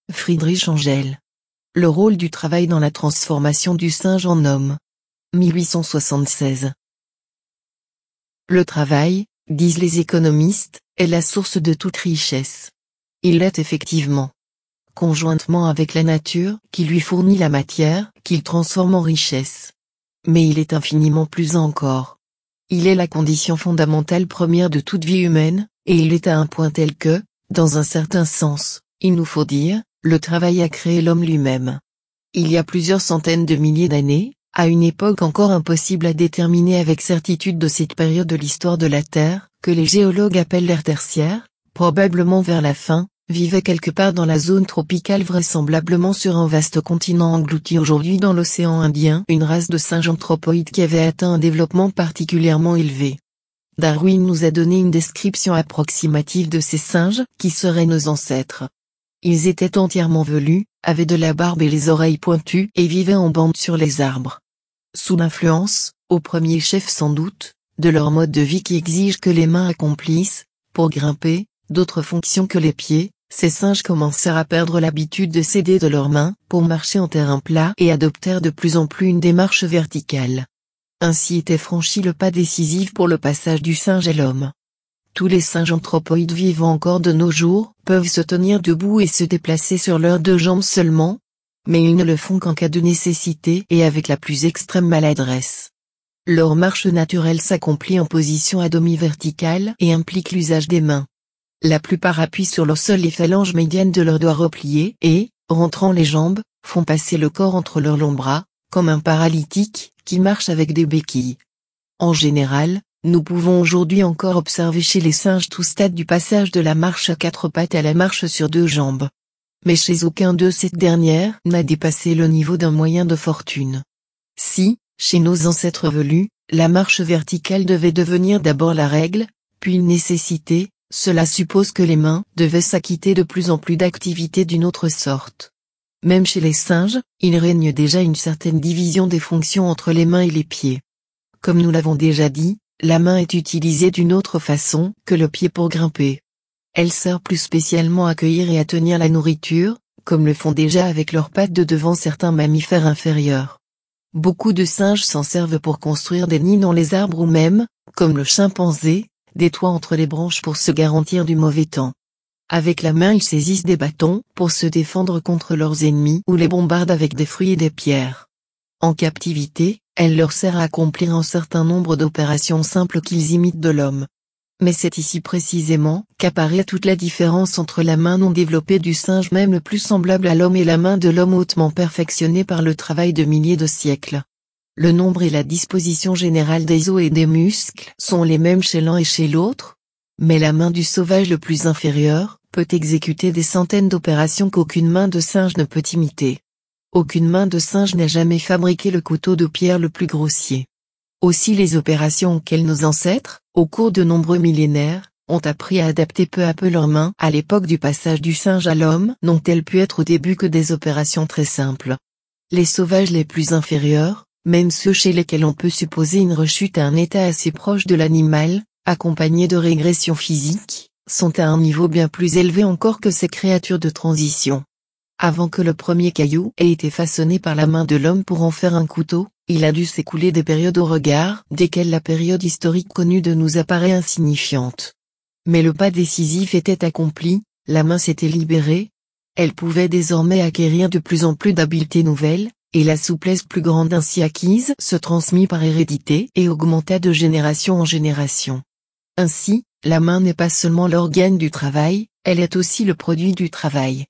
Friedrich Engel. Le rôle du travail dans la transformation du singe en homme. 1876. Le travail, disent les économistes, est la source de toute richesse. Il l'est effectivement. Conjointement avec la nature, qui lui fournit la matière, qu'il transforme en richesse. Mais il est infiniment plus encore. Il est la condition fondamentale première de toute vie humaine, et il est à un point tel que, dans un certain sens, il nous faut dire, le travail a créé l'homme lui-même. Il y a plusieurs centaines de milliers d'années, à une époque encore impossible à déterminer avec certitude de cette période de l'histoire de la Terre, que les géologues appellent l'ère tertiaire, probablement vers la fin, vivait quelque part dans la zone tropicale vraisemblablement sur un vaste continent englouti aujourd'hui dans l'océan Indien une race de singes anthropoïdes qui avait atteint un développement particulièrement élevé. Darwin nous a donné une description approximative de ces singes qui seraient nos ancêtres. Ils étaient entièrement velus, avaient de la barbe et les oreilles pointues et vivaient en bande sur les arbres. Sous l'influence, au premier chef sans doute, de leur mode de vie qui exige que les mains accomplissent, pour grimper, d'autres fonctions que les pieds, ces singes commencèrent à perdre l'habitude de s'aider de leurs mains pour marcher en terrain plat et adoptèrent de plus en plus une démarche verticale. Ainsi était franchi le pas décisif pour le passage du singe à l'homme. Tous les singes anthropoïdes vivant encore de nos jours peuvent se tenir debout et se déplacer sur leurs deux jambes seulement, mais ils ne le font qu'en cas de nécessité et avec la plus extrême maladresse. Leur marche naturelle s'accomplit en position à demi-verticale et implique l'usage des mains. La plupart appuient sur le sol les phalanges médianes de leurs doigts repliés et, rentrant les jambes, font passer le corps entre leurs longs bras, comme un paralytique qui marche avec des béquilles. En général, nous pouvons aujourd'hui encore observer chez les singes tout stade du passage de la marche à quatre pattes à la marche sur deux jambes. Mais chez aucun d'eux cette dernière n'a dépassé le niveau d'un moyen de fortune. Si, chez nos ancêtres velus, la marche verticale devait devenir d'abord la règle, puis une nécessité, cela suppose que les mains devaient s'acquitter de plus en plus d'activités d'une autre sorte. Même chez les singes, il règne déjà une certaine division des fonctions entre les mains et les pieds. Comme nous l'avons déjà dit, la main est utilisée d'une autre façon que le pied pour grimper. Elle sert plus spécialement à cueillir et à tenir la nourriture, comme le font déjà avec leurs pattes de devant certains mammifères inférieurs. Beaucoup de singes s'en servent pour construire des nids dans les arbres ou même, comme le chimpanzé, des toits entre les branches pour se garantir du mauvais temps. Avec la main ils saisissent des bâtons pour se défendre contre leurs ennemis ou les bombardent avec des fruits et des pierres. En captivité, elle leur sert à accomplir un certain nombre d'opérations simples qu'ils imitent de l'homme. Mais c'est ici précisément qu'apparaît toute la différence entre la main non développée du singe même le plus semblable à l'homme et la main de l'homme hautement perfectionnée par le travail de milliers de siècles. Le nombre et la disposition générale des os et des muscles sont les mêmes chez l'un et chez l'autre, mais la main du sauvage le plus inférieur peut exécuter des centaines d'opérations qu'aucune main de singe ne peut imiter. Aucune main de singe n'a jamais fabriqué le couteau de pierre le plus grossier. Aussi les opérations auxquelles nos ancêtres, au cours de nombreux millénaires, ont appris à adapter peu à peu leurs mains à l'époque du passage du singe à l'homme n'ont-elles pu être au début que des opérations très simples. Les sauvages les plus inférieurs, même ceux chez lesquels on peut supposer une rechute à un état assez proche de l'animal, accompagné de régression physique, sont à un niveau bien plus élevé encore que ces créatures de transition. Avant que le premier caillou ait été façonné par la main de l'homme pour en faire un couteau, il a dû s'écouler des périodes au regard desquelles la période historique connue de nous apparaît insignifiante. Mais le pas décisif était accompli, la main s'était libérée, elle pouvait désormais acquérir de plus en plus d'habiletés nouvelles, et la souplesse plus grande ainsi acquise se transmit par hérédité et augmenta de génération en génération. Ainsi, la main n'est pas seulement l'organe du travail, elle est aussi le produit du travail.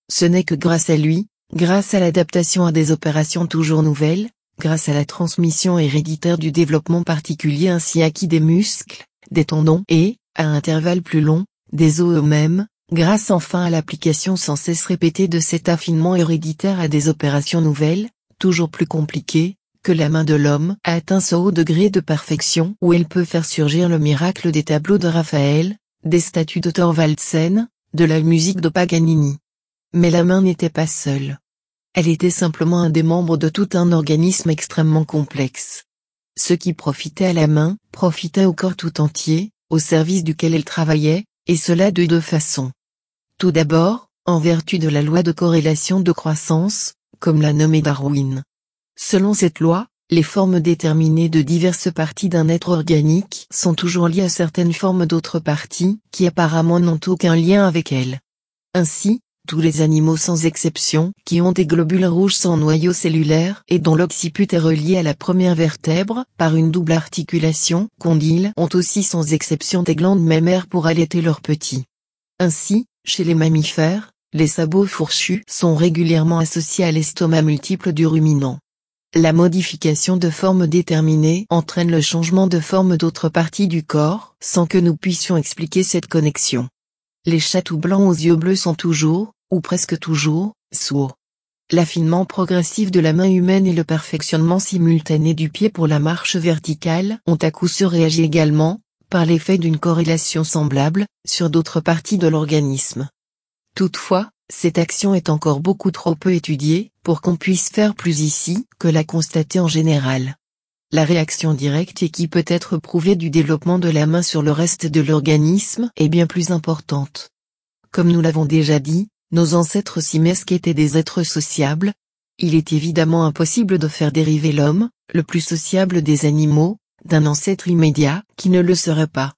Ce n'est que grâce à lui, grâce à l'adaptation à des opérations toujours nouvelles, grâce à la transmission héréditaire du développement particulier ainsi acquis des muscles, des tendons et, à intervalles plus longs, des os eux-mêmes, grâce enfin à l'application sans cesse répétée de cet affinement héréditaire à des opérations nouvelles, toujours plus compliquées, que la main de l'homme a atteint ce haut degré de perfection où elle peut faire surgir le miracle des tableaux de Raphaël, des statues de Thorvaldsen, de la musique de Paganini. Mais la main n'était pas seule. Elle était simplement un des membres de tout un organisme extrêmement complexe. Ce qui profitait à la main, profitait au corps tout entier, au service duquel elle travaillait, et cela de deux façons. Tout d'abord, en vertu de la loi de corrélation de croissance, comme l'a nommé Darwin. Selon cette loi, les formes déterminées de diverses parties d'un être organique sont toujours liées à certaines formes d'autres parties, qui apparemment n'ont aucun lien avec elles. Ainsi, tous les animaux sans exception qui ont des globules rouges sans noyau cellulaire et dont l'occiput est relié à la première vertèbre par une double articulation condyle ont aussi sans exception des glandes mammaires pour allaiter leurs petits. Ainsi, chez les mammifères, les sabots fourchus sont régulièrement associés à l'estomac multiple du ruminant. La modification de forme déterminée entraîne le changement de forme d'autres parties du corps sans que nous puissions expliquer cette connexion. Les chats tout blancs aux yeux bleus sont toujours, ou presque toujours, sourds. L'affinement progressif de la main humaine et le perfectionnement simultané du pied pour la marche verticale ont à coup sûr réagi également, par l'effet d'une corrélation semblable, sur d'autres parties de l'organisme. Toutefois, cette action est encore beaucoup trop peu étudiée, pour qu'on puisse faire plus ici que la constater en général. La réaction directe et qui peut être prouvée du développement de la main sur le reste de l'organisme est bien plus importante. Comme nous l'avons déjà dit, nos ancêtres simesques étaient des êtres sociables. Il est évidemment impossible de faire dériver l'homme, le plus sociable des animaux, d'un ancêtre immédiat qui ne le serait pas.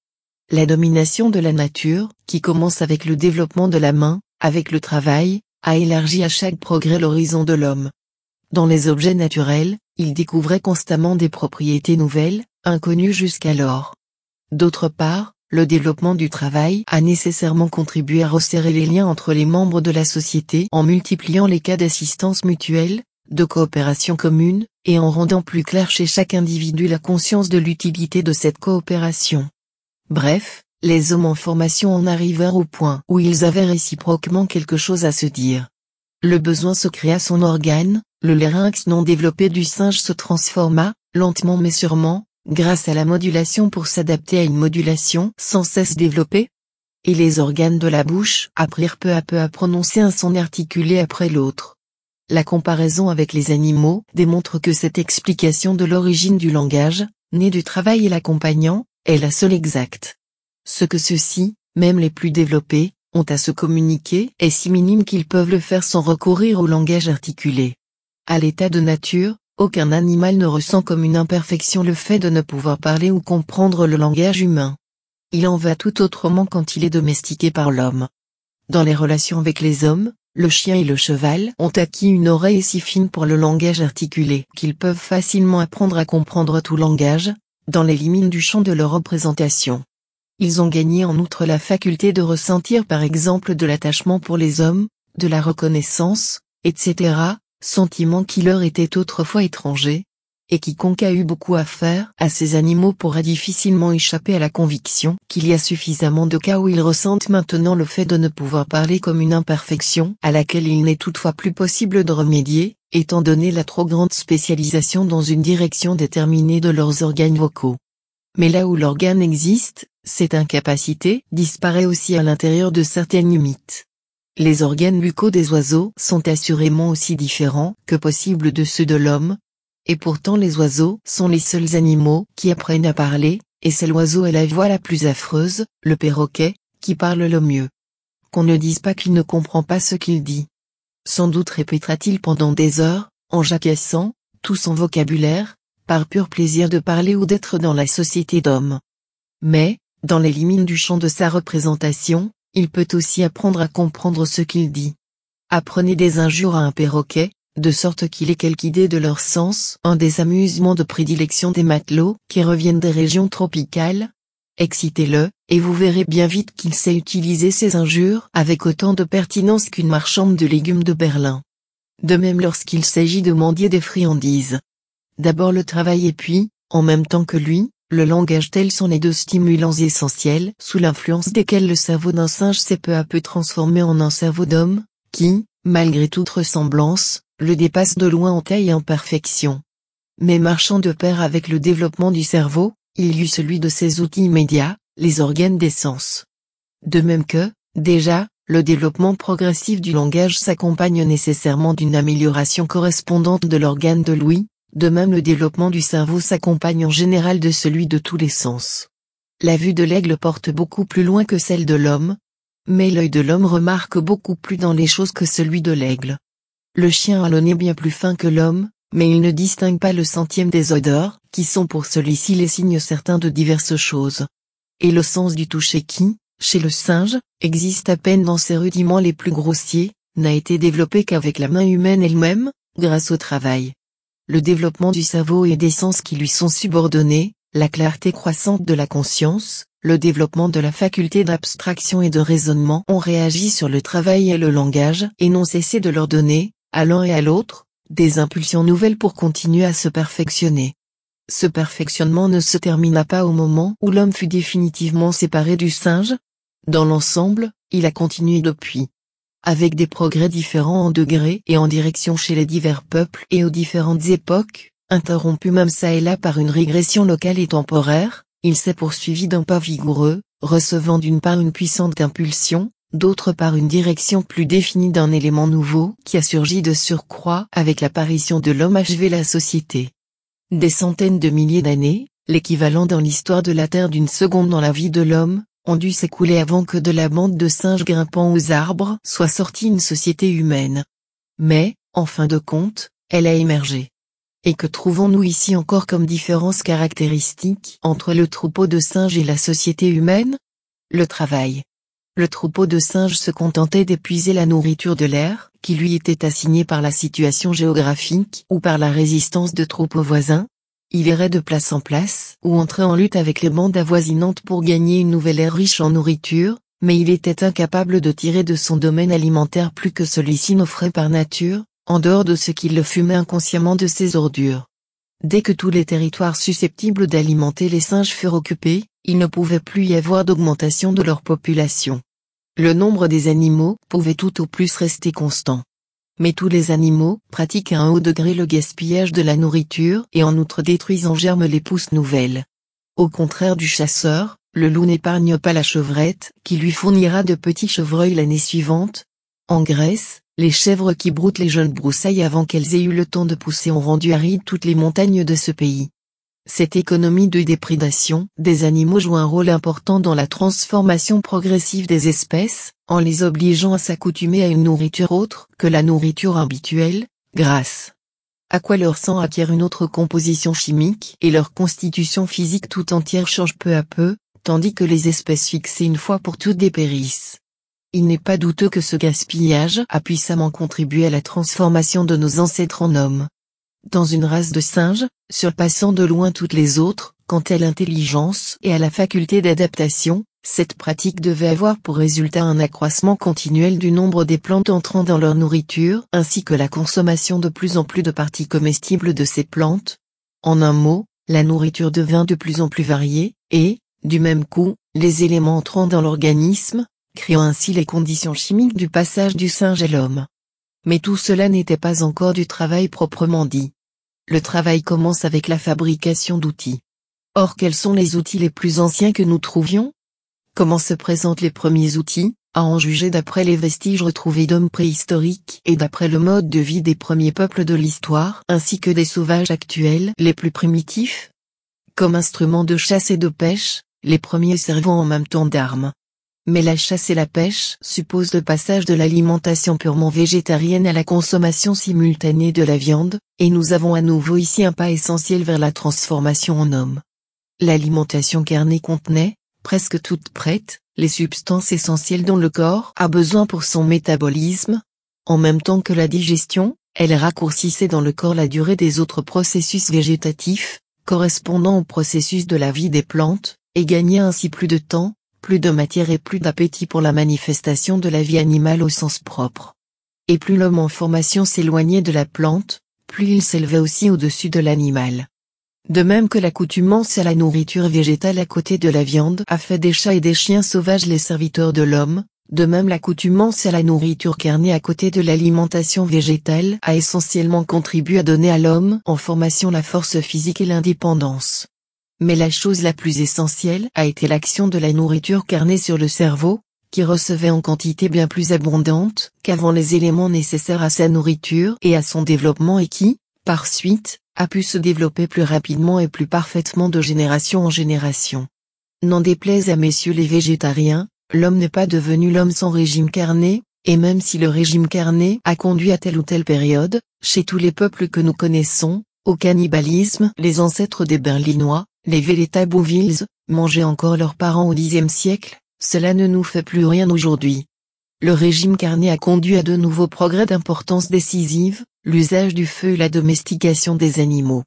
La domination de la nature, qui commence avec le développement de la main, avec le travail, a élargi à chaque progrès l'horizon de l'homme. Dans les objets naturels, il découvrait constamment des propriétés nouvelles, inconnues jusqu'alors. D'autre part, le développement du travail a nécessairement contribué à resserrer les liens entre les membres de la société en multipliant les cas d'assistance mutuelle, de coopération commune, et en rendant plus clair chez chaque individu la conscience de l'utilité de cette coopération. Bref, les hommes en formation en arrivèrent au point où ils avaient réciproquement quelque chose à se dire. Le besoin se créa son organe, le larynx non développé du singe se transforma, lentement mais sûrement, grâce à la modulation pour s'adapter à une modulation sans cesse développée. Et les organes de la bouche apprirent peu à peu à prononcer un son articulé après l'autre. La comparaison avec les animaux démontre que cette explication de l'origine du langage, née du travail et l'accompagnant, est la seule exacte. Ce que ceux-ci, même les plus développés, ont à se communiquer est si minime qu'ils peuvent le faire sans recourir au langage articulé. À l'état de nature, aucun animal ne ressent comme une imperfection le fait de ne pouvoir parler ou comprendre le langage humain. Il en va tout autrement quand il est domestiqué par l'homme. Dans les relations avec les hommes, le chien et le cheval ont acquis une oreille si fine pour le langage articulé qu'ils peuvent facilement apprendre à comprendre tout langage, dans les limites du champ de leur représentation. Ils ont gagné en outre la faculté de ressentir par exemple de l'attachement pour les hommes, de la reconnaissance, etc., sentiments qui leur étaient autrefois étrangers, et quiconque a eu beaucoup à faire à ces animaux pourra difficilement échapper à la conviction qu'il y a suffisamment de cas où ils ressentent maintenant le fait de ne pouvoir parler comme une imperfection à laquelle il n'est toutefois plus possible de remédier, étant donné la trop grande spécialisation dans une direction déterminée de leurs organes vocaux. Mais là où l'organe existe, cette incapacité disparaît aussi à l'intérieur de certaines limites. Les organes buccaux des oiseaux sont assurément aussi différents que possible de ceux de l'homme, et pourtant les oiseaux sont les seuls animaux qui apprennent à parler, et c'est l'oiseau à la voix la plus affreuse, le perroquet, qui parle le mieux. Qu'on ne dise pas qu'il ne comprend pas ce qu'il dit. Sans doute répétera-t-il pendant des heures, en jacassant, tout son vocabulaire, par pur plaisir de parler ou d'être dans la société d'hommes. Mais, dans les limites du champ de sa représentation, il peut aussi apprendre à comprendre ce qu'il dit. Apprenez des injures à un perroquet, de sorte qu'il ait quelque idée de leur sens. Un des amusements de prédilection des matelots qui reviennent des régions tropicales. Excitez-le, et vous verrez bien vite qu'il sait utiliser ces injures avec autant de pertinence qu'une marchande de légumes de Berlin. De même lorsqu'il s'agit de mendier des friandises. D'abord le travail et puis, en même temps que lui, le langage tels sont les deux stimulants essentiels sous l'influence desquels le cerveau d'un singe s'est peu à peu transformé en un cerveau d'homme, qui, malgré toute ressemblance, le dépasse de loin en taille et en perfection. Mais marchant de pair avec le développement du cerveau, il y eut celui de ses outils immédiats, les organes des sens. De même que, déjà, le développement progressif du langage s'accompagne nécessairement d'une amélioration correspondante de l'organe de l'ouïe, de même le développement du cerveau s'accompagne en général de celui de tous les sens. La vue de l'aigle porte beaucoup plus loin que celle de l'homme. Mais l'œil de l'homme remarque beaucoup plus dans les choses que celui de l'aigle. Le chien a le nez bien plus fin que l'homme, mais il ne distingue pas le centième des odeurs, qui sont pour celui-ci les signes certains de diverses choses. Et le sens du toucher qui, chez le singe, existe à peine dans ses rudiments les plus grossiers, n'a été développé qu'avec la main humaine elle-même, grâce au travail. Le développement du cerveau et des sens qui lui sont subordonnés, la clarté croissante de la conscience, le développement de la faculté d'abstraction et de raisonnement ont réagi sur le travail et le langage et n'ont cessé de leur donner, à l'un et à l'autre, des impulsions nouvelles pour continuer à se perfectionner. Ce perfectionnement ne se termina pas au moment où l'homme fut définitivement séparé du singe. Dans l'ensemble, il a continué depuis. Avec des progrès différents en degrés et en direction chez les divers peuples et aux différentes époques, interrompus même ça et là par une régression locale et temporaire, il s'est poursuivi d'un pas vigoureux, recevant d'une part une puissante impulsion, d'autre part une direction plus définie d'un élément nouveau qui a surgi de surcroît avec l'apparition de l'homme achevé la société. Des centaines de milliers d'années, l'équivalent dans l'histoire de la Terre d'une seconde dans la vie de l'homme, ont dû s'écouler avant que de la bande de singes grimpant aux arbres soit sortie une société humaine. Mais, en fin de compte, elle a émergé. Et que trouvons-nous ici encore comme différence caractéristique entre le troupeau de singes et la société humaine? Le travail. Le troupeau de singes se contentait d'épuiser la nourriture de l'air, qui lui était assignée par la situation géographique ou par la résistance de troupeaux voisins. Il irait de place en place ou entrait en lutte avec les bandes avoisinantes pour gagner une nouvelle aire riche en nourriture, mais il était incapable de tirer de son domaine alimentaire plus que celui-ci n'offrait par nature, en dehors de ce qu'il le fumait inconsciemment de ses ordures. Dès que tous les territoires susceptibles d'alimenter les singes furent occupés, il ne pouvait plus y avoir d'augmentation de leur population. Le nombre des animaux pouvait tout au plus rester constant. Mais tous les animaux pratiquent à un haut degré le gaspillage de la nourriture et en outre détruisent en germe les pousses nouvelles. Au contraire du chasseur, le loup n'épargne pas la chevrette, qui lui fournira de petits chevreuils l'année suivante. En Grèce, les chèvres qui broutent les jeunes broussailles avant qu'elles aient eu le temps de pousser ont rendu arides toutes les montagnes de ce pays. Cette économie de déprédation des animaux joue un rôle important dans la transformation progressive des espèces, en les obligeant à s'accoutumer à une nourriture autre que la nourriture habituelle, grâce à quoi leur sang acquiert une autre composition chimique et leur constitution physique tout entière change peu à peu, tandis que les espèces fixées une fois pour toutes dépérissent. Il n'est pas douteux que ce gaspillage a puissamment contribué à la transformation de nos ancêtres en hommes. Dans une race de singes, surpassant de loin toutes les autres, quant à l'intelligence et à la faculté d'adaptation, cette pratique devait avoir pour résultat un accroissement continuel du nombre des plantes entrant dans leur nourriture ainsi que la consommation de plus en plus de parties comestibles de ces plantes. En un mot, la nourriture devint de plus en plus variée, et, du même coup, les éléments entrant dans l'organisme, créant ainsi les conditions chimiques du passage du singe à l'homme. Mais tout cela n'était pas encore du travail proprement dit. Le travail commence avec la fabrication d'outils. Or quels sont les outils les plus anciens que nous trouvions? Comment se présentent les premiers outils, à en juger d'après les vestiges retrouvés d'hommes préhistoriques et d'après le mode de vie des premiers peuples de l'histoire ainsi que des sauvages actuels les plus primitifs? Comme instruments de chasse et de pêche, les premiers servant en même temps d'armes. Mais la chasse et la pêche supposent le passage de l'alimentation purement végétarienne à la consommation simultanée de la viande, et nous avons à nouveau ici un pas essentiel vers la transformation en homme. L'alimentation carnée contenait, presque toute prête, les substances essentielles dont le corps a besoin pour son métabolisme. En même temps que la digestion, elle raccourcissait dans le corps la durée des autres processus végétatifs, correspondant au processus de la vie des plantes, et gagnait ainsi plus de temps, plus de matière et plus d'appétit pour la manifestation de la vie animale au sens propre. Et plus l'homme en formation s'éloignait de la plante, plus il s'élevait aussi au-dessus de l'animal. De même que l'accoutumance à la nourriture végétale à côté de la viande a fait des chats et des chiens sauvages les serviteurs de l'homme, de même l'accoutumance à la nourriture carnée à côté de l'alimentation végétale a essentiellement contribué à donner à l'homme en formation la force physique et l'indépendance. Mais la chose la plus essentielle a été l'action de la nourriture carnée sur le cerveau, qui recevait en quantité bien plus abondante qu'avant les éléments nécessaires à sa nourriture et à son développement et qui, par suite, a pu se développer plus rapidement et plus parfaitement de génération en génération. N'en déplaise à messieurs les végétariens, L'homme n'est pas devenu l'homme sans régime carné, et même si le régime carné a conduit à telle ou telle période, chez tous les peuples que nous connaissons, au cannibalisme, les ancêtres des Berlinois, les Veleta-Bouvils, mangeaient encore leurs parents au Xe siècle, cela ne nous fait plus rien aujourd'hui. Le régime carné a conduit à de nouveaux progrès d'importance décisive, l'usage du feu et la domestication des animaux.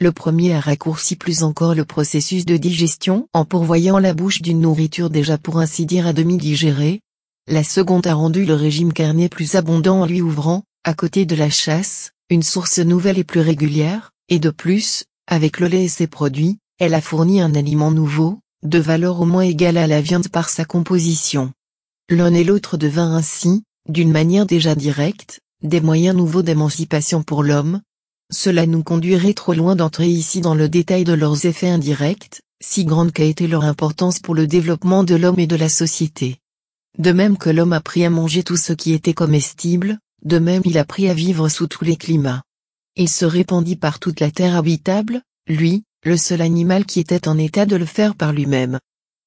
Le premier a raccourci plus encore le processus de digestion en pourvoyant la bouche d'une nourriture déjà pour ainsi dire à demi digérée. La seconde a rendu le régime carné plus abondant en lui ouvrant, à côté de la chasse, une source nouvelle et plus régulière, et de plus, avec le lait et ses produits, elle a fourni un aliment nouveau, de valeur au moins égale à la viande par sa composition. L'un et l'autre devinrent ainsi, d'une manière déjà directe, des moyens nouveaux d'émancipation pour l'homme. Cela nous conduirait trop loin d'entrer ici dans le détail de leurs effets indirects, si grande qu'a été leur importance pour le développement de l'homme et de la société. De même que l'homme a appris à manger tout ce qui était comestible, de même il a appris à vivre sous tous les climats. Il se répandit par toute la terre habitable, lui, le seul animal qui était en état de le faire par lui-même.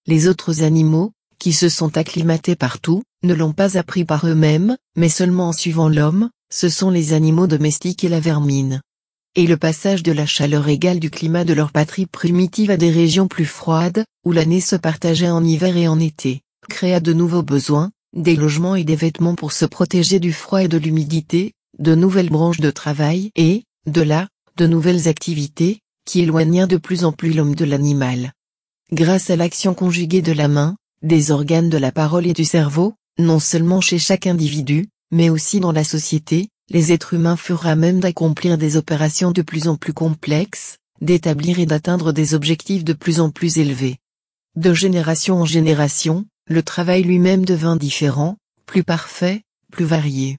Les autres animaux, qui se sont acclimatés partout, ne l'ont pas appris par eux-mêmes, mais seulement en suivant l'homme, ce sont les animaux domestiques et la vermine. Et le passage de la chaleur égale du climat de leur patrie primitive à des régions plus froides, où l'année se partageait en hiver et en été, créa de nouveaux besoins, des logements et des vêtements pour se protéger du froid et de l'humidité, de nouvelles branches de travail et, de là, de nouvelles activités, qui éloignèrent de plus en plus l'homme de l'animal. Grâce à l'action conjuguée de la main, des organes de la parole et du cerveau, non seulement chez chaque individu, mais aussi dans la société, les êtres humains furent à même d'accomplir des opérations de plus en plus complexes, d'établir et d'atteindre des objectifs de plus en plus élevés. De génération en génération, le travail lui-même devint différent, plus parfait, plus varié.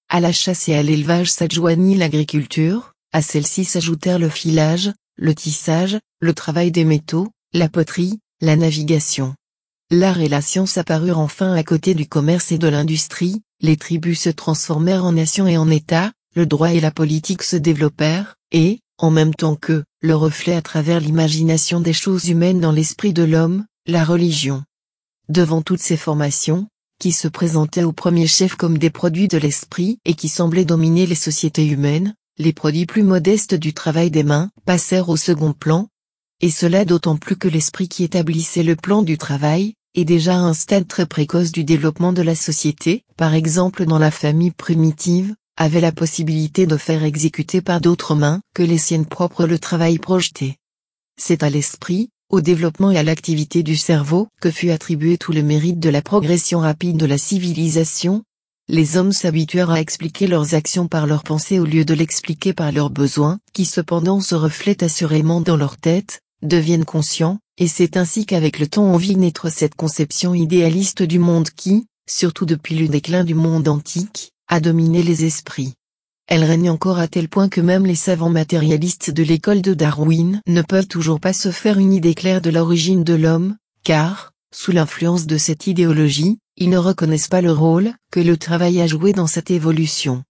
À la chasse et à l'élevage s'adjoignit l'agriculture, à celle-ci s'ajoutèrent le filage, le tissage, le travail des métaux, la poterie, la navigation. L'art et la science apparurent enfin à côté du commerce et de l'industrie, les tribus se transformèrent en nations et en États, le droit et la politique se développèrent, et, en même temps que, le reflet à travers l'imagination des choses humaines dans l'esprit de l'homme, la religion. Devant toutes ces formations, qui se présentaient au premier chef comme des produits de l'esprit et qui semblaient dominer les sociétés humaines, les produits plus modestes du travail des mains passèrent au second plan, et cela d'autant plus que l'esprit qui établissait le plan du travail, est déjà à un stade très précoce du développement de la société, par exemple dans la famille primitive, avait la possibilité de faire exécuter par d'autres mains que les siennes propres le travail projeté. C'est à l'esprit, au développement et à l'activité du cerveau que fut attribué tout le mérite de la progression rapide de la civilisation. Les hommes s'habituèrent à expliquer leurs actions par leurs pensées au lieu de l'expliquer par leurs besoins, qui cependant se reflètent assurément dans leur tête, deviennent conscients, et c'est ainsi qu'avec le temps on vit naître cette conception idéaliste du monde qui, surtout depuis le déclin du monde antique, a dominé les esprits. Elle règne encore à tel point que même les savants matérialistes de l'école de Darwin ne peuvent toujours pas se faire une idée claire de l'origine de l'homme, car, sous l'influence de cette idéologie, ils ne reconnaissent pas le rôle que le travail a joué dans cette évolution.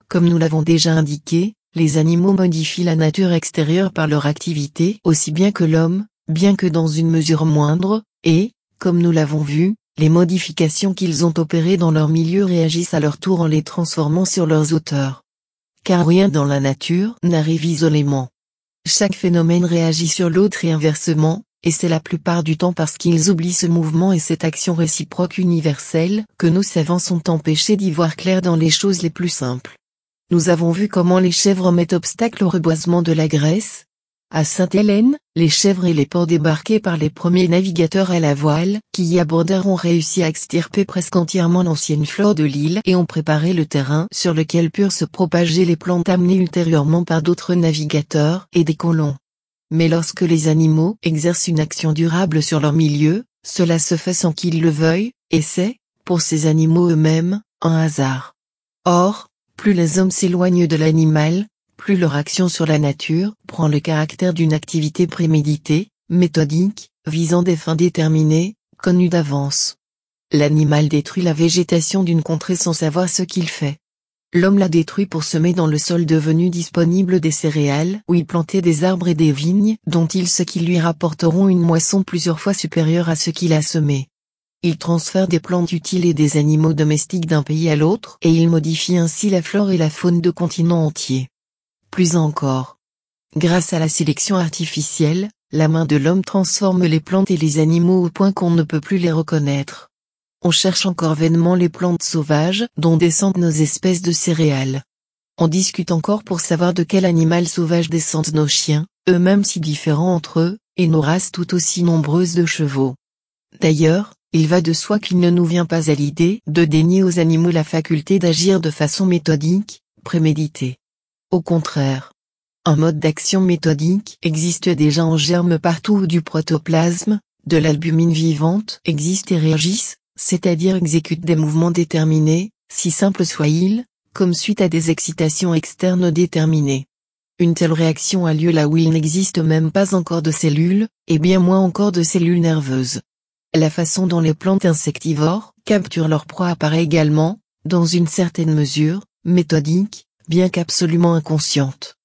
Comme nous l'avons déjà indiqué, les animaux modifient la nature extérieure par leur activité aussi bien que l'homme, bien que dans une mesure moindre, et, comme nous l'avons vu, les modifications qu'ils ont opérées dans leur milieu réagissent à leur tour en les transformant sur leurs auteurs. Car rien dans la nature n'arrive isolément. Chaque phénomène réagit sur l'autre et inversement, et c'est la plupart du temps parce qu'ils oublient ce mouvement et cette action réciproque universelle que nos savants sont empêchés d'y voir clair dans les choses les plus simples. Nous avons vu comment les chèvres mettent obstacle au reboisement de la Grèce. À Sainte-Hélène, les chèvres et les porcs débarqués par les premiers navigateurs à la voile qui y abordèrent ont réussi à extirper presque entièrement l'ancienne flore de l'île et ont préparé le terrain sur lequel purent se propager les plantes amenées ultérieurement par d'autres navigateurs et des colons. Mais lorsque les animaux exercent une action durable sur leur milieu, cela se fait sans qu'ils le veuillent, et c'est, pour ces animaux eux-mêmes, un hasard. Or, plus les hommes s'éloignent de l'animal, plus leur action sur la nature prend le caractère d'une activité préméditée, méthodique, visant des fins déterminées, connues d'avance. L'animal détruit la végétation d'une contrée sans savoir ce qu'il fait. L'homme l'a détruit pour semer dans le sol devenu disponible des céréales ou y planter des arbres et des vignes dont il sait qu'ils lui rapporteront une moisson plusieurs fois supérieure à ce qu'il a semé. Il transfère des plantes utiles et des animaux domestiques d'un pays à l'autre et il modifie ainsi la flore et la faune de continents entiers. Plus encore. Grâce à la sélection artificielle, la main de l'homme transforme les plantes et les animaux au point qu'on ne peut plus les reconnaître. On cherche encore vainement les plantes sauvages dont descendent nos espèces de céréales. On discute encore pour savoir de quel animal sauvage descendent nos chiens, eux-mêmes si différents entre eux, et nos races tout aussi nombreuses de chevaux. D'ailleurs, il va de soi qu'il ne nous vient pas à l'idée de dénier aux animaux la faculté d'agir de façon méthodique, préméditée. Au contraire. Un mode d'action méthodique existe déjà en germe partout où du protoplasme, de l'albumine vivante existe et réagissent, c'est-à-dire exécutent des mouvements déterminés, si simples soient-ils, comme suite à des excitations externes déterminées. Une telle réaction a lieu là où il n'existe même pas encore de cellules, et bien moins encore de cellules nerveuses. La façon dont les plantes insectivores capturent leur proie apparaît également, dans une certaine mesure, méthodique, bien qu'absolument inconsciente.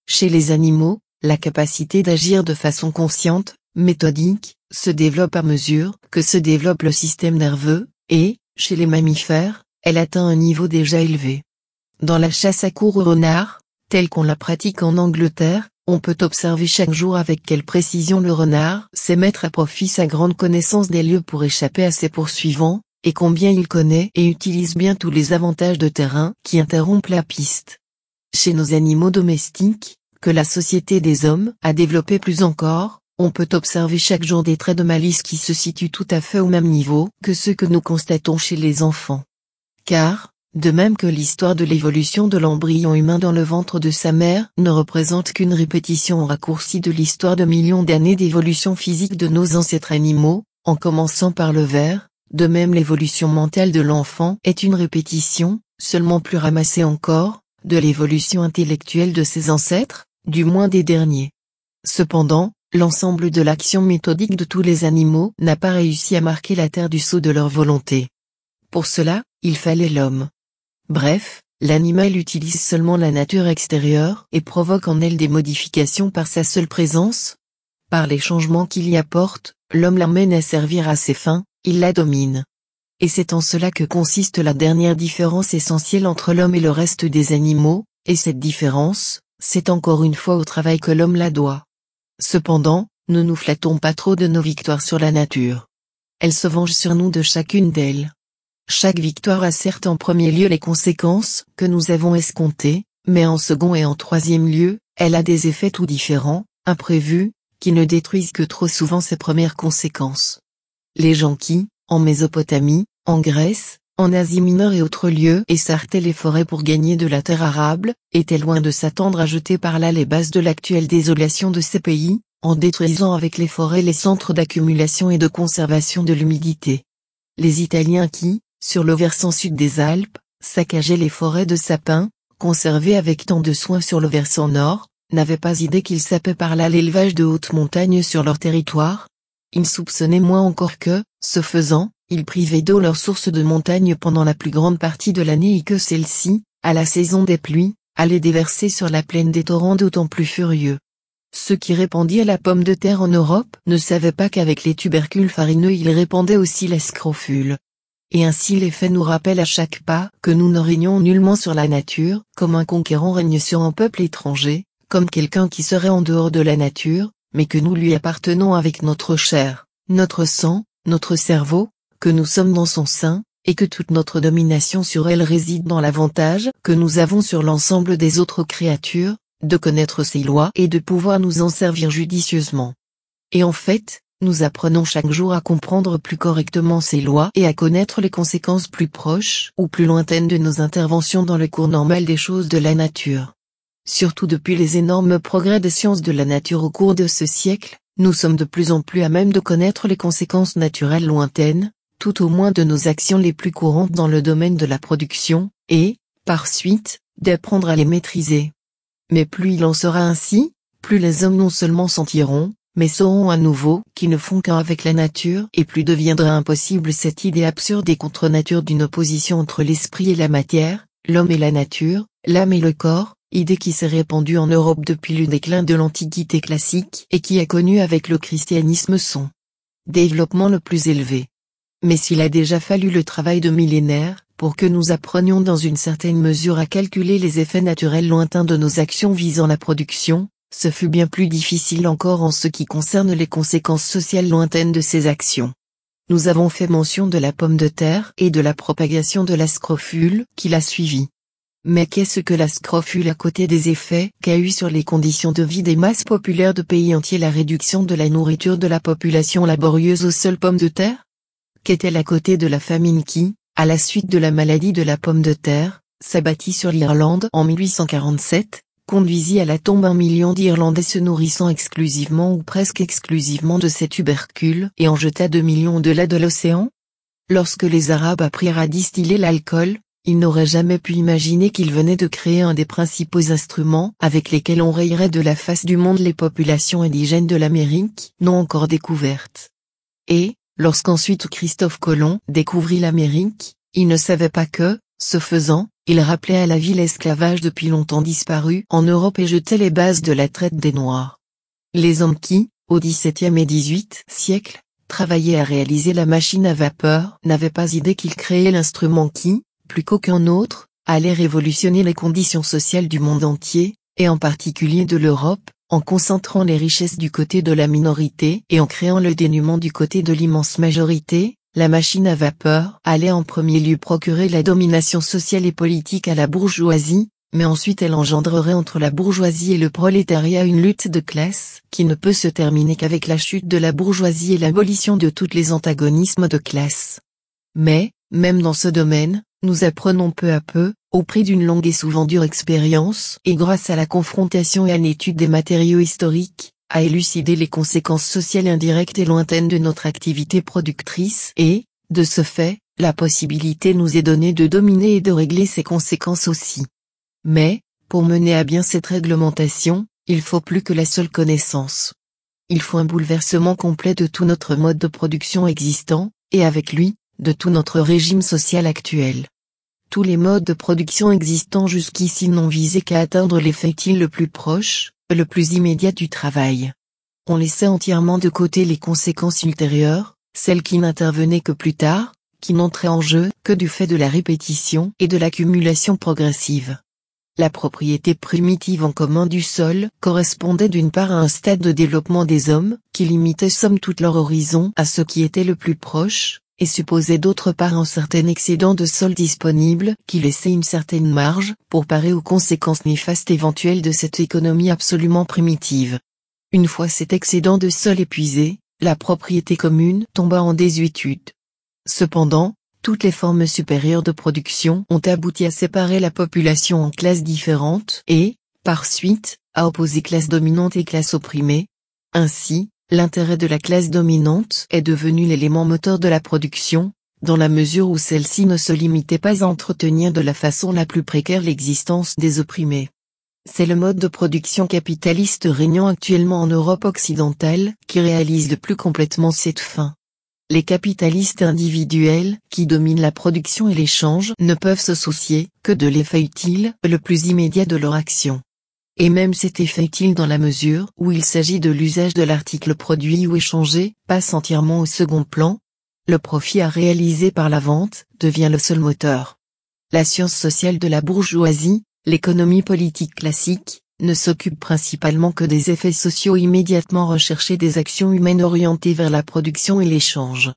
Chez les animaux, la capacité d'agir de façon consciente, méthodique, se développe à mesure que se développe le système nerveux, et, chez les mammifères, elle atteint un niveau déjà élevé. Dans la chasse à courre au renard, telle qu'on la pratique en Angleterre, on peut observer chaque jour avec quelle précision le renard sait mettre à profit sa grande connaissance des lieux pour échapper à ses poursuivants, et combien il connaît et utilise bien tous les avantages de terrain qui interrompent la piste. Chez nos animaux domestiques, que la société des hommes a développé plus encore, on peut observer chaque jour des traits de malice qui se situent tout à fait au même niveau que ceux que nous constatons chez les enfants. Car, de même que l'histoire de l'évolution de l'embryon humain dans le ventre de sa mère ne représente qu'une répétition raccourcie de l'histoire de millions d'années d'évolution physique de nos ancêtres animaux, en commençant par le ver, de même l'évolution mentale de l'enfant est une répétition, seulement plus ramassée encore, de l'évolution intellectuelle de ses ancêtres, du moins des derniers. Cependant, l'ensemble de l'action méthodique de tous les animaux n'a pas réussi à marquer la terre du sceau de leur volonté. Pour cela, il fallait l'homme. Bref, l'animal utilise seulement la nature extérieure et provoque en elle des modifications par sa seule présence. Par les changements qu'il y apporte, l'homme l'amène à servir à ses fins, il la domine. Et c'est en cela que consiste la dernière différence essentielle entre l'homme et le reste des animaux, et cette différence, c'est encore une fois au travail que l'homme la doit. Cependant, ne nous flattons pas trop de nos victoires sur la nature. Elle se venge sur nous de chacune d'elles. Chaque victoire a certes en premier lieu les conséquences que nous avons escomptées, mais en second et en troisième lieu, elle a des effets tout différents, imprévus, qui ne détruisent que trop souvent ses premières conséquences. Les gens qui, en Mésopotamie, en Grèce, en Asie mineure et autres lieux essartaient les forêts pour gagner de la terre arable, étaient loin de s'attendre à jeter par là les bases de l'actuelle désolation de ces pays, en détruisant avec les forêts les centres d'accumulation et de conservation de l'humidité. Les Italiens qui, sur le versant sud des Alpes, saccageaient les forêts de sapins, conservées avec tant de soin sur le versant nord, n'avaient pas idée qu'ils sapaient par là l'élevage de hautes montagnes sur leur territoire. Ils soupçonnaient moins encore que, ce faisant, ils privaient d'eau leurs sources de montagne pendant la plus grande partie de l'année et que celle-ci, à la saison des pluies, allait déverser sur la plaine des torrents d'autant plus furieux. Ceux qui répandirent la pomme de terre en Europe ne savaient pas qu'avec les tubercules farineux ils répandaient aussi la scrofule. Et ainsi les faits nous rappellent à chaque pas que nous ne régnons nullement sur la nature, comme un conquérant règne sur un peuple étranger, comme quelqu'un qui serait en dehors de la nature, mais que nous lui appartenons avec notre chair, notre sang, notre cerveau, que nous sommes dans son sein, et que toute notre domination sur elle réside dans l'avantage que nous avons sur l'ensemble des autres créatures, de connaître ses lois et de pouvoir nous en servir judicieusement. Et en fait, nous apprenons chaque jour à comprendre plus correctement ces lois et à connaître les conséquences plus proches ou plus lointaines de nos interventions dans le cours normal des choses de la nature. Surtout depuis les énormes progrès des sciences de la nature au cours de ce siècle, nous sommes de plus en plus à même de connaître les conséquences naturelles lointaines, tout au moins de nos actions les plus courantes dans le domaine de la production, et, par suite, d'apprendre à les maîtriser. Mais plus il en sera ainsi, plus les hommes non seulement sentiront, mais sauront à nouveau qu'ils ne font qu'un avec la nature et plus deviendra impossible cette idée absurde et contre nature d'une opposition entre l'esprit et la matière, l'homme et la nature, l'âme et le corps, idée qui s'est répandue en Europe depuis le déclin de l'Antiquité classique et qui a connu avec le christianisme son développement le plus élevé. Mais s'il a déjà fallu le travail de millénaires, pour que nous apprenions dans une certaine mesure à calculer les effets naturels lointains de nos actions visant la production, ce fut bien plus difficile encore en ce qui concerne les conséquences sociales lointaines de ces actions. Nous avons fait mention de la pomme de terre et de la propagation de la scrofule qui l'a suivie. Mais qu'est-ce que la scrofule à côté des effets qu'a eu sur les conditions de vie des masses populaires de pays entiers la réduction de la nourriture de la population laborieuse aux seules pommes de terre? Qu'est-elle à côté de la famine qui, à la suite de la maladie de la pomme de terre, s'abattit sur l'Irlande en 1847, conduisit à la tombe 1 million d'Irlandais se nourrissant exclusivement ou presque exclusivement de ces tubercules et en jeta 2 millions au-delà de l'océan? Lorsque les Arabes apprirent à distiller l'alcool, ils n'auraient jamais pu imaginer qu'ils venaient de créer un des principaux instruments avec lesquels on rayerait de la face du monde les populations indigènes de l'Amérique, non encore découvertes. Et, lorsqu'ensuite Christophe Colomb découvrit l'Amérique, il ne savait pas que, ce faisant, il rappelait à la vie l'esclavage depuis longtemps disparu en Europe et jetait les bases de la traite des Noirs. Les hommes qui, au XVIIe et XVIIIe siècle, travaillaient à réaliser la machine à vapeur n'avaient pas idée qu'ils créaient l'instrument qui, plus qu'aucun autre, allait révolutionner les conditions sociales du monde entier, et en particulier de l'Europe, en concentrant les richesses du côté de la minorité et en créant le dénuement du côté de l'immense majorité. La machine à vapeur allait en premier lieu procurer la domination sociale et politique à la bourgeoisie, mais ensuite elle engendrerait entre la bourgeoisie et le prolétariat une lutte de classe qui ne peut se terminer qu'avec la chute de la bourgeoisie et l'abolition de tous les antagonismes de classe. Mais, même dans ce domaine, nous apprenons peu à peu, au prix d'une longue et souvent dure expérience et grâce à la confrontation et à l'étude des matériaux historiques, à élucider les conséquences sociales indirectes et lointaines de notre activité productrice et, de ce fait, la possibilité nous est donnée de dominer et de régler ces conséquences aussi. Mais, pour mener à bien cette réglementation, il faut plus que la seule connaissance. Il faut un bouleversement complet de tout notre mode de production existant, et avec lui, de tout notre régime social actuel. Tous les modes de production existants jusqu'ici n'ont visé qu'à atteindre l'effet utile le plus proche, le plus immédiat du travail. On laissait entièrement de côté les conséquences ultérieures, celles qui n'intervenaient que plus tard, qui n'entraient en jeu que du fait de la répétition et de l'accumulation progressive. La propriété primitive en commun du sol correspondait d'une part à un stade de développement des hommes qui limitait somme toute leur horizon à ce qui était le plus proche, et supposait d'autre part un certain excédent de sol disponible qui laissait une certaine marge pour parer aux conséquences néfastes éventuelles de cette économie absolument primitive. Une fois cet excédent de sol épuisé, la propriété commune tomba en désuétude. Cependant, toutes les formes supérieures de production ont abouti à séparer la population en classes différentes et, par suite, à opposer classe dominante et classe opprimée. Ainsi, l'intérêt de la classe dominante est devenu l'élément moteur de la production, dans la mesure où celle-ci ne se limitait pas à entretenir de la façon la plus précaire l'existence des opprimés. C'est le mode de production capitaliste régnant actuellement en Europe occidentale qui réalise le plus complètement cette fin. Les capitalistes individuels qui dominent la production et l'échange ne peuvent se soucier que de l'effet utile le plus immédiat de leur action. Et même cet effet utile dans la mesure où il s'agit de l'usage de l'article produit ou échangé, passe entièrement au second plan. Le profit à réaliser par la vente devient le seul moteur. La science sociale de la bourgeoisie, l'économie politique classique, ne s'occupe principalement que des effets sociaux immédiatement recherchés des actions humaines orientées vers la production et l'échange.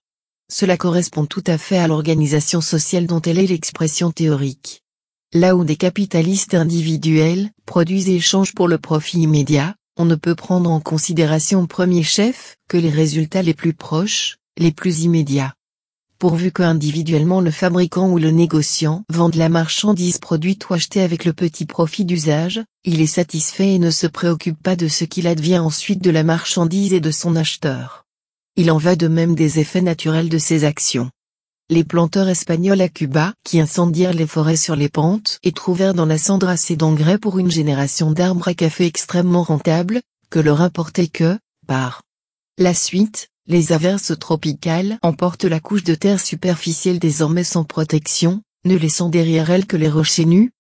Cela correspond tout à fait à l'organisation sociale dont elle est l'expression théorique. Là où des capitalistes individuels produisent et échangent pour le profit immédiat, on ne peut prendre en considération au premier chef que les résultats les plus proches, les plus immédiats. Pourvu qu'individuellement le fabricant ou le négociant vende la marchandise produite ou achetée avec le petit profit d'usage, il est satisfait et ne se préoccupe pas de ce qu'il advient ensuite de la marchandise et de son acheteur. Il en va de même des effets naturels de ces actions. Les planteurs espagnols à Cuba qui incendièrent les forêts sur les pentes et trouvèrent dans la cendre assez d'engrais pour une génération d'arbres à café extrêmement rentables, que leur importait que, par la suite, les averses tropicales emportent la couche de terre superficielle désormais sans protection, ne laissant derrière elle que les rochers nus.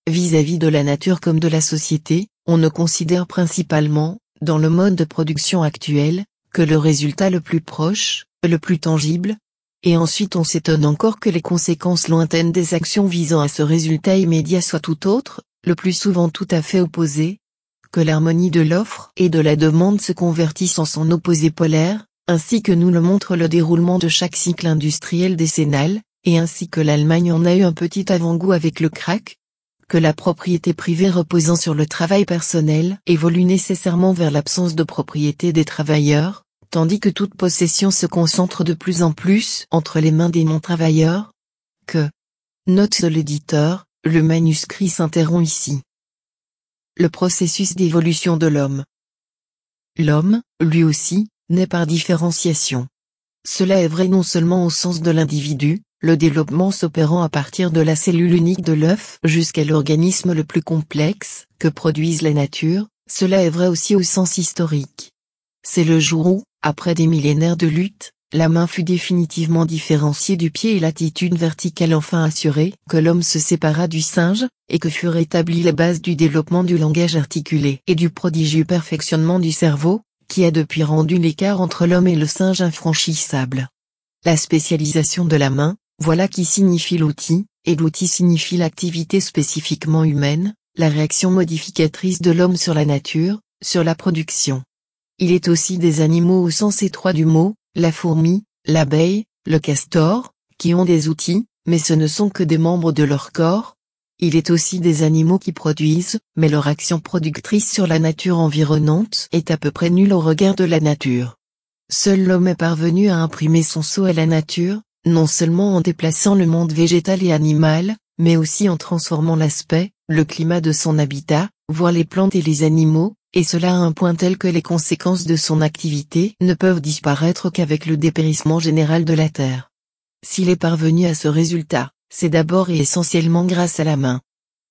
Vis-à-vis de la nature comme de la société, on ne considère principalement, dans le mode de production actuel, que le résultat le plus proche, le plus tangible, Et ensuite on s'étonne encore que les conséquences lointaines des actions visant à ce résultat immédiat soient tout autres, le plus souvent tout à fait opposées, que l'harmonie de l'offre et de la demande se convertissent en son opposé polaire, ainsi que nous le montre le déroulement de chaque cycle industriel décennal, et ainsi que l'Allemagne en a eu un petit avant-goût avec le krach, que la propriété privée reposant sur le travail personnel évolue nécessairement vers l'absence de propriété des travailleurs, tandis que toute possession se concentre de plus en plus entre les mains des non-travailleurs, que, note de l'éditeur, le manuscrit s'interrompt ici. Le processus d'évolution de l'homme. L'homme, lui aussi, naît par différenciation. Cela est vrai non seulement au sens de l'individu, le développement s'opérant à partir de la cellule unique de l'œuf jusqu'à l'organisme le plus complexe que produise la nature, cela est vrai aussi au sens historique. C'est le jour où, après des millénaires de lutte, la main fut définitivement différenciée du pied et l'attitude verticale enfin assurée, que l'homme se sépara du singe, et que fut rétablie la base du développement du langage articulé et du prodigieux perfectionnement du cerveau, qui a depuis rendu l'écart entre l'homme et le singe infranchissable. La spécialisation de la main, voilà qui signifie l'outil, et l'outil signifie l'activité spécifiquement humaine, la réaction modificatrice de l'homme sur la nature, sur la production. Il est aussi des animaux au sens étroit du mot, la fourmi, l'abeille, le castor, qui ont des outils, mais ce ne sont que des membres de leur corps. Il est aussi des animaux qui produisent, mais leur action productrice sur la nature environnante est à peu près nulle au regard de la nature. Seul l'homme est parvenu à imprimer son sceau à la nature, non seulement en déplaçant le monde végétal et animal, mais aussi en transformant l'aspect, le climat de son habitat, voire les plantes et les animaux, et cela à un point tel que les conséquences de son activité ne peuvent disparaître qu'avec le dépérissement général de la Terre. S'il est parvenu à ce résultat, c'est d'abord et essentiellement grâce à la main.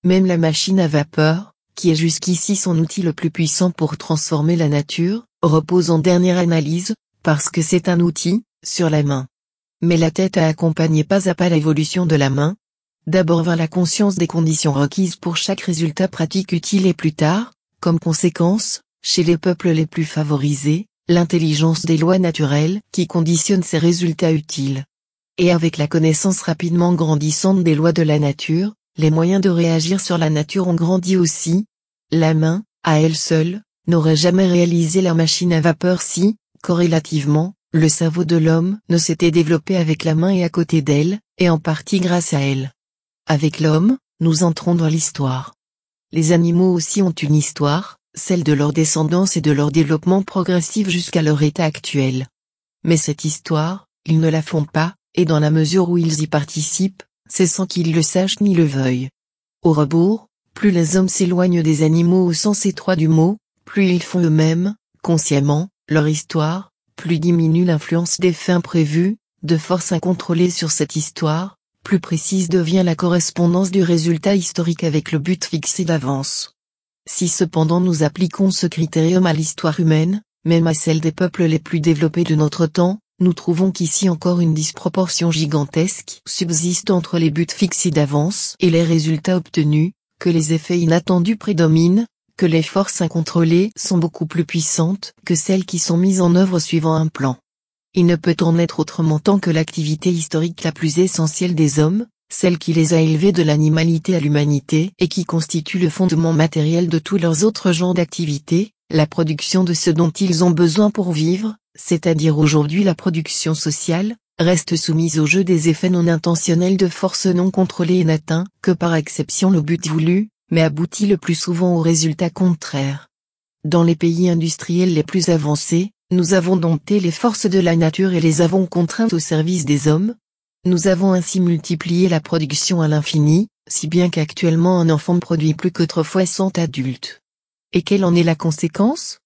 Même la machine à vapeur, qui est jusqu'ici son outil le plus puissant pour transformer la nature, repose en dernière analyse, parce que c'est un outil, sur la main. Mais la tête a accompagné pas à pas l'évolution de la main. D'abord vint la conscience des conditions requises pour chaque résultat pratique utile et plus tard, comme conséquence, chez les peuples les plus favorisés, l'intelligence des lois naturelles qui conditionnent ces résultats utiles. Et avec la connaissance rapidement grandissante des lois de la nature, les moyens de réagir sur la nature ont grandi aussi. La main, à elle seule, n'aurait jamais réalisé la machine à vapeur si, corrélativement, le cerveau de l'homme ne s'était développé avec la main et à côté d'elle, et en partie grâce à elle. Avec l'homme, nous entrons dans l'histoire. Les animaux aussi ont une histoire, celle de leur descendance et de leur développement progressif jusqu'à leur état actuel. Mais cette histoire, ils ne la font pas, et dans la mesure où ils y participent, c'est sans qu'ils le sachent ni le veuillent. Au rebours, plus les hommes s'éloignent des animaux au sens étroit du mot, plus ils font eux-mêmes, consciemment, leur histoire, plus diminue l'influence des fins prévues, de force incontrôlée sur cette histoire, plus précise devient la correspondance du résultat historique avec le but fixé d'avance. Si cependant nous appliquons ce critérium à l'histoire humaine, même à celle des peuples les plus développés de notre temps, nous trouvons qu'ici encore une disproportion gigantesque subsiste entre les buts fixés d'avance et les résultats obtenus, que les effets inattendus prédominent, que les forces incontrôlées sont beaucoup plus puissantes que celles qui sont mises en œuvre suivant un plan. Il ne peut en être autrement tant que l'activité historique la plus essentielle des hommes, celle qui les a élevés de l'animalité à l'humanité et qui constitue le fondement matériel de tous leurs autres genres d'activité, la production de ce dont ils ont besoin pour vivre, c'est-à-dire aujourd'hui la production sociale, reste soumise au jeu des effets non intentionnels de forces non contrôlées et n'atteint que par exception le but voulu, mais aboutit le plus souvent au résultat contraire. Dans les pays industriels les plus avancés, nous avons dompté les forces de la nature et les avons contraintes au service des hommes. Nous avons ainsi multiplié la production à l'infini, si bien qu'actuellement un enfant produit plus qu'autrefois 100 adultes. Et quelle en est la conséquence ?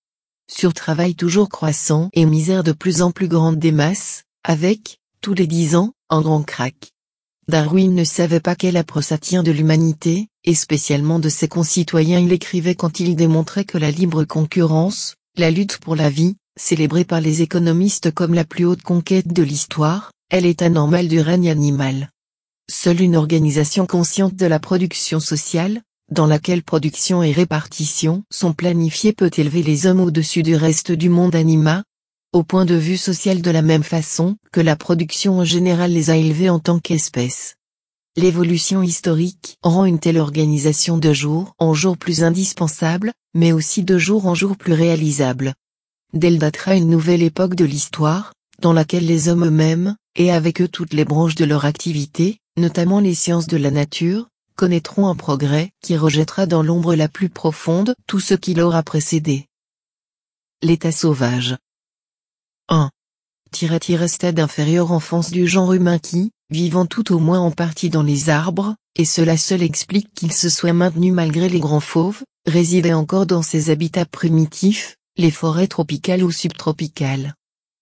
Surtravail toujours croissant et misère de plus en plus grande des masses, avec, tous les 10 ans, un grand krach. Darwin ne savait pas quelle approche tient de l'humanité, et spécialement de ses concitoyens. Il écrivait quand il démontrait que la libre concurrence, la lutte pour la vie, célébrée par les économistes comme la plus haute conquête de l'histoire, elle est anormale du règne animal. Seule une organisation consciente de la production sociale, dans laquelle production et répartition sont planifiées, peut élever les hommes au-dessus du reste du monde animal. au point de vue social de la même façon que la production en général les a élevés en tant qu'espèces. L'évolution historique rend une telle organisation de jour en jour plus indispensable, mais aussi de jour en jour plus réalisable. D'elle datera une nouvelle époque de l'histoire, dans laquelle les hommes eux-mêmes, et avec eux toutes les branches de leur activité, notamment les sciences de la nature, connaîtront un progrès qui rejettera dans l'ombre la plus profonde tout ce qui l'aura précédé. L'état sauvage. 1. Stade inférieur enfance du genre humain qui, vivant tout au moins en partie dans les arbres, et cela seul explique qu'il se soit maintenu malgré les grands fauves, résidait encore dans ses habitats primitifs, les forêts tropicales ou subtropicales.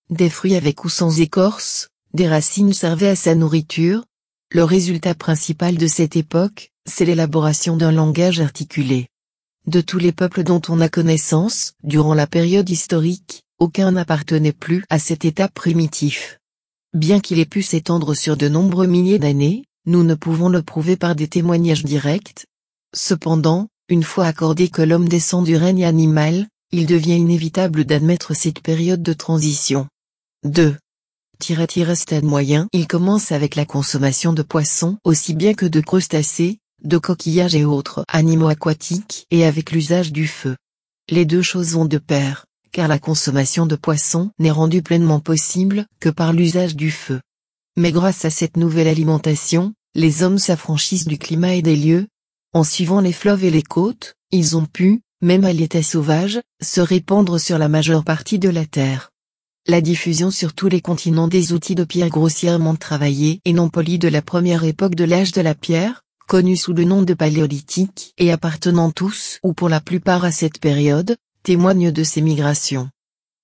Des fruits avec ou sans écorce, des racines servaient à sa nourriture. Le résultat principal de cette époque, c'est l'élaboration d'un langage articulé. De tous les peuples dont on a connaissance, durant la période historique, aucun n'appartenait plus à cet état primitif. Bien qu'il ait pu s'étendre sur de nombreux milliers d'années, nous ne pouvons le prouver par des témoignages directs. Cependant, une fois accordé que l'homme descend du règne animal, il devient inévitable d'admettre cette période de transition. 2. Stade moyen. Il commence avec la consommation de poissons aussi bien que de crustacés, de coquillages et autres animaux aquatiques et avec l'usage du feu. Les deux choses vont de pair, car la consommation de poissons n'est rendue pleinement possible que par l'usage du feu. Mais grâce à cette nouvelle alimentation, les hommes s'affranchissent du climat et des lieux. En suivant les fleuves et les côtes, ils ont pu, même à l'état sauvage, se répandre sur la majeure partie de la terre. La diffusion sur tous les continents des outils de pierre grossièrement travaillés et non polis de la première époque de l'âge de la pierre, connue sous le nom de paléolithique et appartenant tous ou pour la plupart à cette période, témoigne de ces migrations.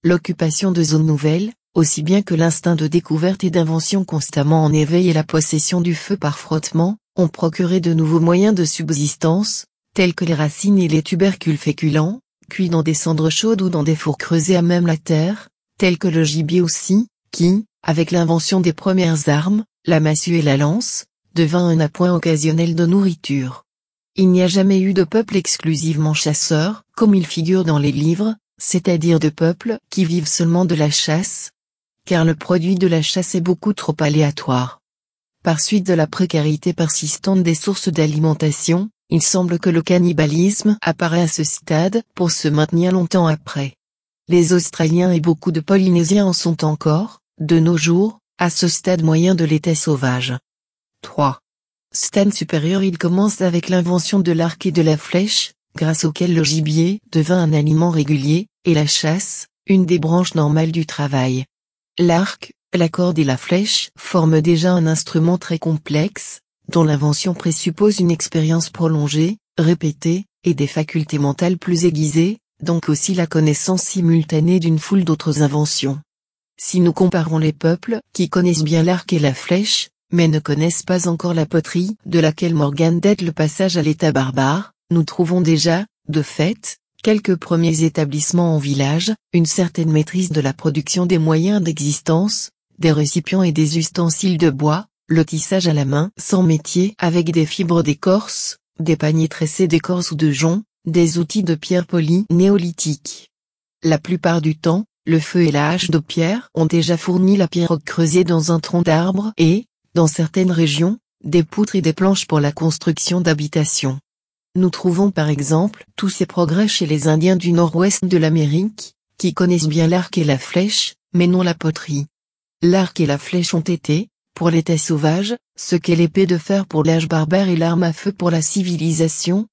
L'occupation de zones nouvelles, aussi bien que l'instinct de découverte et d'invention constamment en éveil et la possession du feu par frottement, ont procuré de nouveaux moyens de subsistance, tels que les racines et les tubercules féculents, cuits dans des cendres chaudes ou dans des fours creusés à même la terre, tels que le gibier aussi, qui, avec l'invention des premières armes, la massue et la lance, devint un appoint occasionnel de nourriture. Il n'y a jamais eu de peuple exclusivement chasseur, comme il figure dans les livres, c'est-à-dire de peuples qui vivent seulement de la chasse, car le produit de la chasse est beaucoup trop aléatoire. Par suite de la précarité persistante des sources d'alimentation, il semble que le cannibalisme apparaît à ce stade pour se maintenir longtemps après. Les Australiens et beaucoup de Polynésiens en sont encore, de nos jours, à ce stade moyen de l'état sauvage. 3. Stade supérieur. Il commence avec l'invention de l'arc et de la flèche, grâce auquel le gibier devint un aliment régulier, et la chasse, une des branches normales du travail. L'arc, la corde et la flèche forment déjà un instrument très complexe, dont l'invention présuppose une expérience prolongée, répétée, et des facultés mentales plus aiguisées, donc aussi la connaissance simultanée d'une foule d'autres inventions. Si nous comparons les peuples qui connaissent bien l'arc et la flèche, mais ne connaissent pas encore la poterie, de laquelle Morgan date le passage à l'état barbare, nous trouvons déjà, de fait, quelques premiers établissements en village, une certaine maîtrise de la production des moyens d'existence, des récipients et des ustensiles de bois, le tissage à la main sans métier avec des fibres d'écorce, des paniers tressés d'écorce ou de jonc, des outils de pierre polie néolithiques. La plupart du temps, le feu et la hache de pierre ont déjà fourni la pierre creusée dans un tronc d'arbre et, dans certaines régions, des poutres et des planches pour la construction d'habitations. Nous trouvons par exemple tous ces progrès chez les Indiens du nord-ouest de l'Amérique, qui connaissent bien l'arc et la flèche, mais non la poterie. L'arc et la flèche ont été, pour l'état sauvage, ce qu'est l'épée de fer pour l'âge barbare et l'arme à feu pour la civilisation,